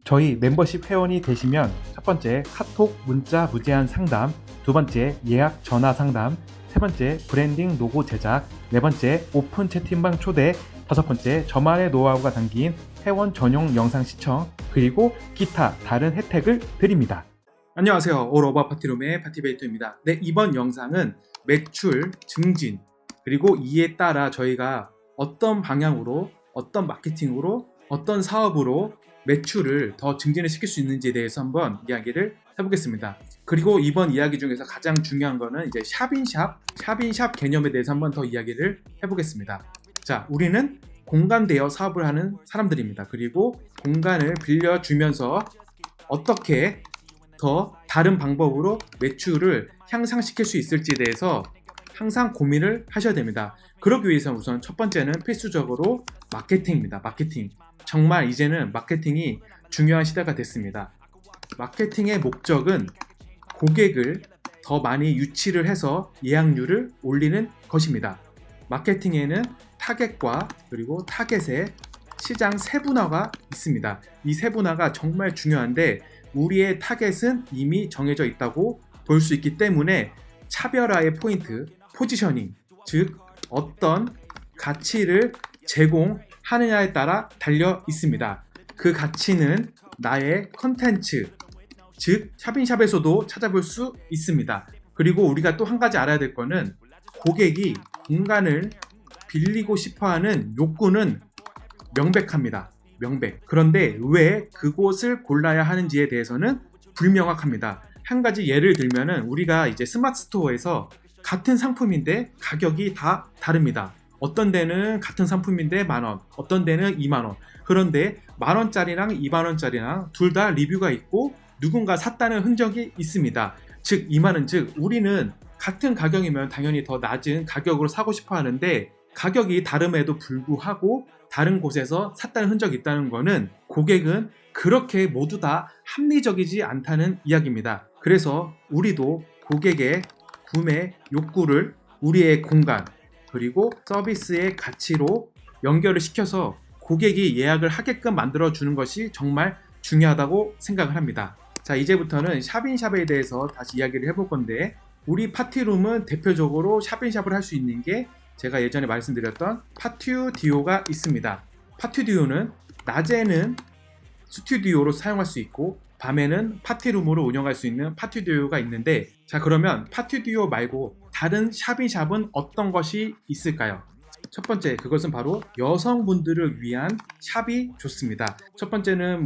저희 멤버십 회원이 되시면 첫 번째 카톡 문자 무제한 상담, 두 번째 예약 전화 상담, 세 번째 브랜딩 로고 제작, 네 번째 오픈 채팅방 초대, 다섯 번째 저만의 노하우가 담긴 회원 전용 영상 시청, 그리고 기타 다른 혜택을 드립니다. 안녕하세요. 올오버 파티룸의 파티베이터입니다. 네, 이번 영상은 매출 증진, 그리고 이에 따라 저희가 어떤 방향으로, 어떤 마케팅으로, 어떤 사업으로 매출을 더 증진을 시킬 수 있는지에 대해서 한번 이야기를 해보겠습니다. 그리고 이번 이야기 중에서 가장 중요한 거는 이제 샵인샵 개념에 대해서 한번 더 이야기를 해보겠습니다. 자, 우리는 공간 대여 사업을 하는 사람들입니다. 그리고 공간을 빌려주면서 어떻게 더 다른 방법으로 매출을 향상시킬 수 있을지에 대해서 항상 고민을 하셔야 됩니다. 그러기 위해서는 우선 첫 번째는 필수적으로 마케팅입니다. 마케팅. 정말 이제는 마케팅이 중요한 시대가 됐습니다. 마케팅의 목적은 고객을 더 많이 유치를 해서 예약률을 올리는 것입니다. 마케팅에는 타겟과 그리고 타겟의 시장 세분화가 있습니다. 이 세분화가 정말 중요한데 우리의 타겟은 이미 정해져 있다고 볼 수 있기 때문에 차별화의 포인트, 포지셔닝, 즉 어떤 가치를 제공하느냐에 따라 달려 있습니다. 그 가치는 나의 컨텐츠, 즉 샵인샵에서도 찾아볼 수 있습니다. 그리고 우리가 또 한 가지 알아야 될 거는 고객이 공간을 빌리고 싶어하는 욕구는 명백합니다. 명백. 그런데 왜 그곳을 골라야 하는지에 대해서는 불명확합니다. 한 가지 예를 들면은 우리가 이제 스마트 스토어에서 같은 상품인데 가격이 다 다릅니다. 어떤 데는 같은 상품인데 만원, 어떤 데는 2만원. 그런데 만원짜리랑 2만원짜리랑 둘 다 리뷰가 있고 누군가 샀다는 흔적이 있습니다. 즉 이 말은 즉 우리는 같은 가격이면 당연히 더 낮은 가격으로 사고 싶어 하는데 가격이 다름에도 불구하고 다른 곳에서 샀다는 흔적이 있다는 것은 고객은 그렇게 모두 다 합리적이지 않다는 이야기입니다. 그래서 우리도 고객의 구매 욕구를 우리의 공간 그리고 서비스의 가치로 연결을 시켜서 고객이 예약을 하게끔 만들어주는 것이 정말 중요하다고 생각을 합니다. 자, 이제부터는 샵인샵에 대해서 다시 이야기를 해볼 건데 우리 파티룸은 대표적으로 샵인샵을 할 수 있는 게 제가 예전에 말씀드렸던 파튜디오가 있습니다. 파튜디오는 낮에는 스튜디오로 사용할 수 있고 밤에는 파티룸으로 운영할 수 있는 파튜디오가 있는데 자, 그러면 파튜디오 말고 다른 샵인샵은 어떤 것이 있을까요? 첫 번째, 그것은 바로 여성분들을 위한 샵이 좋습니다. 첫 번째는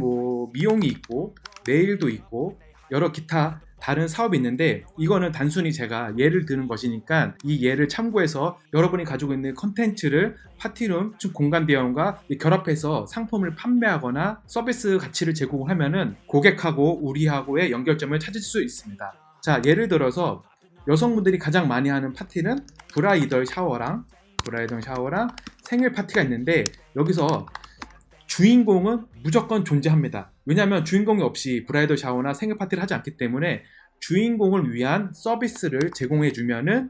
미용이 있고 네일도 있고 여러 기타 다른 사업이 있는데 이거는 단순히 제가 예를 드는 것이니까 이 예를 참고해서 여러분이 가지고 있는 컨텐츠를 파티룸, 즉 공간 대여과 결합해서 상품을 판매하거나 서비스 가치를 제공하면은 고객하고 우리하고의 연결점을 찾을 수 있습니다. 자, 예를 들어서 여성분들이 가장 많이 하는 파티는 브라이덜 샤워랑 생일 파티가 있는데 여기서 주인공은 무조건 존재합니다. 왜냐하면 주인공이 없이 브라이덜 샤워나 생일 파티를 하지 않기 때문에 주인공을 위한 서비스를 제공해주면은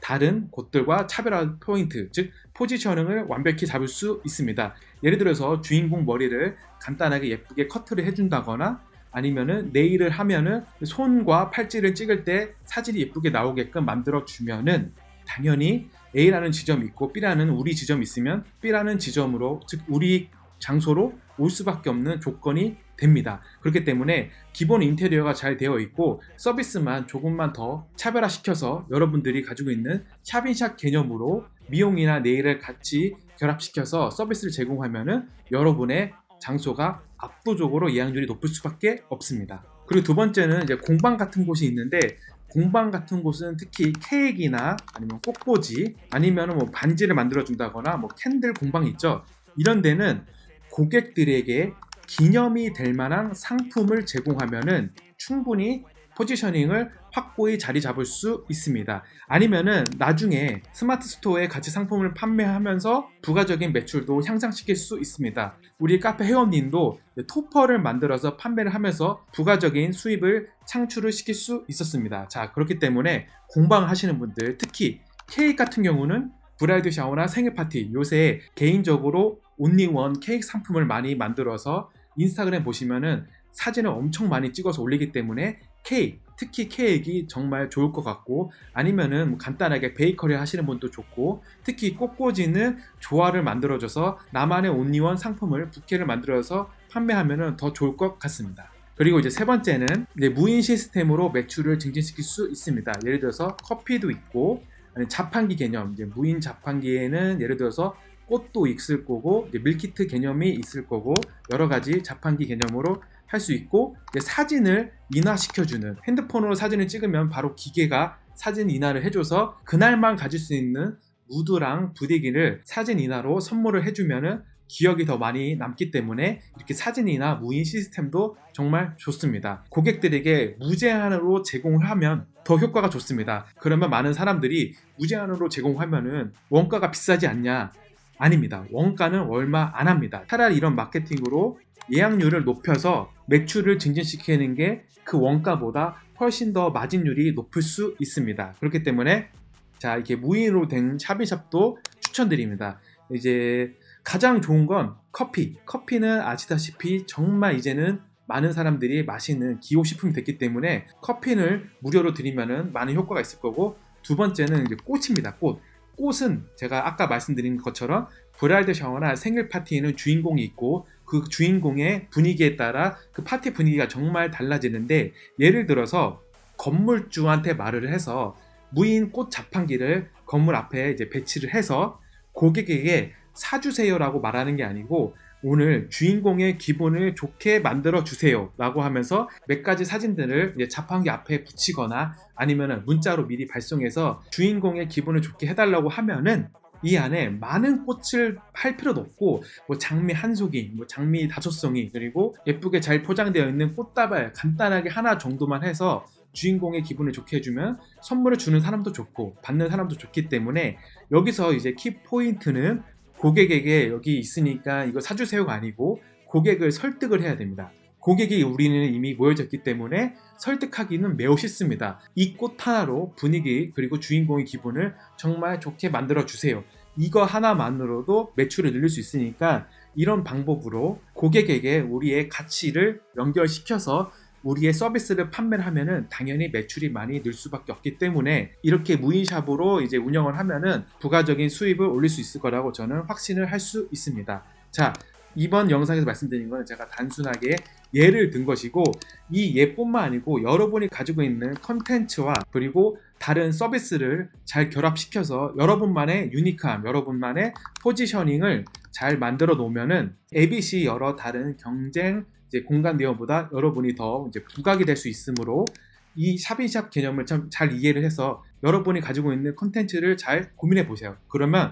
다른 곳들과 차별화 포인트, 즉 포지셔닝을 완벽히 잡을 수 있습니다. 예를 들어서 주인공 머리를 간단하게 예쁘게 커트를 해준다거나 아니면은 네일을 하면은 손과 팔찌를 찍을 때 사진이 예쁘게 나오게끔 만들어주면은 당연히 A라는 지점이 있고 B라는 우리 지점이 있으면 B라는 지점으로, 즉 우리 장소로 올 수밖에 없는 조건이 됩니다. 그렇기 때문에 기본 인테리어가 잘 되어 있고 서비스만 조금만 더 차별화시켜서 여러분들이 가지고 있는 샵인샵 개념으로 미용이나 네일을 같이 결합시켜서 서비스를 제공하면은 여러분의 장소가 압도적으로 예약률이 높을 수밖에 없습니다. 그리고 두 번째는 이제 공방 같은 곳이 있는데 공방 같은 곳은 특히 케이크나 아니면 꽃꽂이 아니면 반지를 만들어 준다거나 캔들 공방이 있죠. 이런 데는 고객들에게 기념이 될 만한 상품을 제공하면은 충분히 포지셔닝을 확고히 자리 잡을 수 있습니다. 아니면은 나중에 스마트 스토어에 같이 상품을 판매하면서 부가적인 매출도 향상시킬 수 있습니다. 우리 카페 회원님도 토퍼를 만들어서 판매를 하면서 부가적인 수입을 창출을 시킬 수 있었습니다. 자, 그렇기 때문에 공방 하시는 분들, 특히 케이크 같은 경우는 브라이드 샤워나 생일 파티, 요새 개인적으로 온리원 케이크 상품을 많이 만들어서 인스타그램 보시면은 사진을 엄청 많이 찍어서 올리기 때문에 특히 케이크가 정말 좋을 것 같고, 아니면은 뭐 간단하게 베이커리 하시는 분도 좋고, 특히 꽃꽂이는 조화를 만들어줘서 나만의 온리원 상품을 부케를 만들어서 판매하면은 더 좋을 것 같습니다. 그리고 이제 세 번째는 이제 무인 시스템으로 매출을 증진시킬 수 있습니다. 예를 들어서 커피도 있고, 아니 자판기 개념, 이제 무인 자판기에는 예를 들어서 꽃도 있을 거고, 이제 밀키트 개념이 있을 거고, 여러 가지 자판기 개념으로 할 수 있고, 이제 사진을 인화시켜주는, 핸드폰으로 사진을 찍으면 바로 기계가 사진 인화를 해줘서 그날만 가질 수 있는 무드랑 분위기를 사진 인화로 선물을 해주면은 기억이 더 많이 남기 때문에 이렇게 사진이나 무인 시스템도 정말 좋습니다. 고객들에게 무제한으로 제공을 하면 더 효과가 좋습니다. 그러면 많은 사람들이 무제한으로 제공하면은 원가가 비싸지 않냐? 아닙니다. 원가는 얼마 안 합니다. 차라리 이런 마케팅으로 예약률을 높여서 매출을 증진시키는 게 그 원가보다 훨씬 더 마진율이 높을 수 있습니다. 그렇기 때문에 자, 이렇게 무인으로 된 샵인샵도 추천드립니다. 이제 가장 좋은 건 커피는 아시다시피 정말 이제는 많은 사람들이 마시는 기호식품이 됐기 때문에 커피를 무료로 드리면은 많은 효과가 있을 거고, 두 번째는 이제 꽃입니다. 꽃은 제가 아까 말씀드린 것처럼 브라이드 샤워나 생일 파티에는 주인공이 있고, 그 주인공의 분위기에 따라 그 파티 분위기가 정말 달라지는데, 예를 들어서 건물주한테 말을 해서 무인 꽃 자판기를 건물 앞에 이제 배치를 해서 고객에게 사주세요라고 말하는 게 아니고, 오늘 주인공의 기분을 좋게 만들어 주세요 라고 하면서 몇 가지 사진들을 이제 자판기 앞에 붙이거나 아니면 문자로 미리 발송해서 주인공의 기분을 좋게 해달라고 하면은, 이 안에 많은 꽃을 할 필요도 없고, 뭐 장미 한 송이, 뭐 장미 5송이, 그리고 예쁘게 잘 포장되어 있는 꽃다발 간단하게 하나 정도만 해서 주인공의 기분을 좋게 해주면 선물을 주는 사람도 좋고 받는 사람도 좋기 때문에, 여기서 이제 키 포인트는 고객에게 여기 있으니까 이거 사주세요가 아니고 고객을 설득을 해야 됩니다. 고객이 우리는 이미 모여져 있기 때문에 설득하기는 매우 쉽습니다. 이 꽃 하나로 분위기 그리고 주인공의 기분을 정말 좋게 만들어 주세요. 이거 하나만으로도 매출을 늘릴 수 있으니까, 이런 방법으로 고객에게 우리의 가치를 연결시켜서 우리의 서비스를 판매를 하면은 당연히 매출이 많이 늘 수밖에 없기 때문에, 이렇게 무인샵으로 이제 운영을 하면은 부가적인 수입을 올릴 수 있을 거라고 저는 확신을 할 수 있습니다. 자, 이번 영상에서 말씀드린 건 제가 단순하게 예를 든 것이고, 이 예뿐만 아니고 여러분이 가지고 있는 컨텐츠와 그리고 다른 서비스를 잘 결합시켜서 여러분만의 유니크함, 여러분만의 포지셔닝을 잘 만들어 놓으면은 ABC 여러 다른 경쟁 이제 공간 내용보다 여러분이 더 이제 부각이 될 수 있으므로, 이 샵인샵 개념을 참 잘 이해를 해서 여러분이 가지고 있는 컨텐츠를 잘 고민해 보세요. 그러면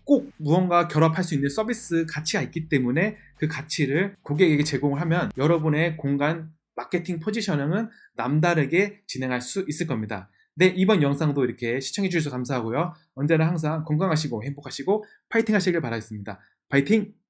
꼭 무언가 결합할 수 있는 서비스 가치가 있기 때문에 그 가치를 고객에게 제공을 하면 여러분의 공간 마케팅 포지셔닝은 남다르게 진행할 수 있을 겁니다. 네, 이번 영상도 이렇게 시청해 주셔서 감사하고요. 언제나 항상 건강하시고 행복하시고 파이팅 하시길 바라겠습니다. 파이팅!